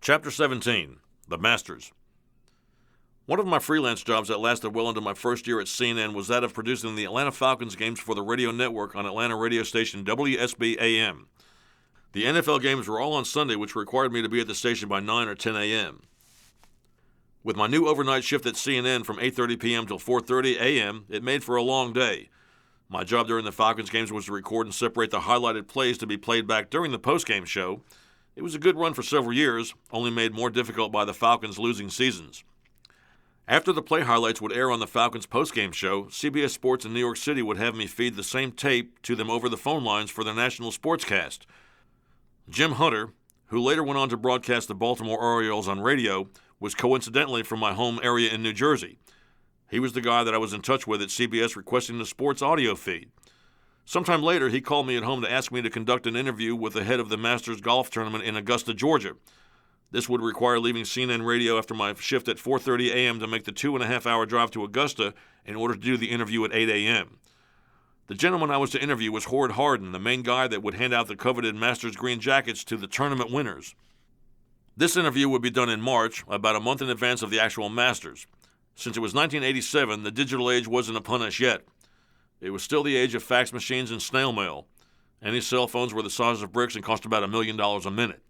Chapter 17, The Masters. One of my freelance jobs that lasted well into my first year at CNN was that of producing the Atlanta Falcons games for the radio network on Atlanta radio station WSB-AM. The NFL games were all on Sunday, which required me to be at the station by 9 or 10 a.m. With my new overnight shift at CNN from 8:30 p.m. till 4:30 a.m., it made for a long day. My job during the Falcons games was to record and separate the highlighted plays to be played back during the postgame show. It was a good run for several years, only made more difficult by the Falcons' losing seasons. After the play highlights would air on the Falcons' postgame show, CBS Sports in New York City would have me feed the same tape to them over the phone lines for their national sportscast. Jim Hunter, who later went on to broadcast the Baltimore Orioles on radio, was coincidentally from my home area in New Jersey. He was the guy that I was in touch with at CBS requesting the sports audio feed. Sometime later, he called me at home to ask me to conduct an interview with the head of the Masters golf tournament in Augusta, Georgia. This would require leaving CNN radio after my shift at 4:30 a.m. to make the 2.5-hour drive to Augusta in order to do the interview at 8 a.m. The gentleman I was to interview was Howard Harden, the main guy that would hand out the coveted Masters green jackets to the tournament winners. This interview would be done in March, about a month in advance of the actual Masters. Since it was 1987, the digital age wasn't upon us yet. It was still the age of fax machines and snail mail. Any cell phones were the size of bricks and cost about $1 million a minute.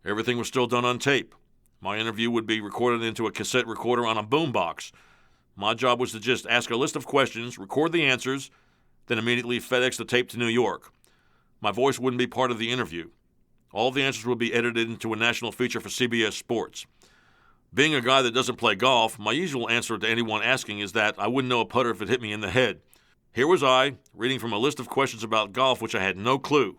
Everything was still done on tape. My interview would be recorded into a cassette recorder on a boombox. My job was to just ask a list of questions, record the answers, then immediately FedEx the tape to New York. My voice wouldn't be part of the interview. All the answers would be edited into a national feature for CBS Sports. Being a guy that doesn't play golf, my usual answer to anyone asking is that I wouldn't know a putter if it hit me in the head. Here was I, reading from a list of questions about golf which I had no clue.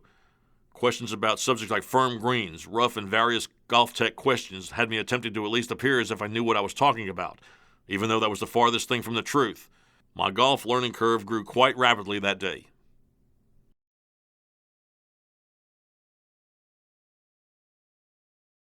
Questions about subjects like firm greens, rough, and various golf tech questions had me attempting to at least appear as if I knew what I was talking about, even though that was the farthest thing from the truth. My golf learning curve grew quite rapidly that day.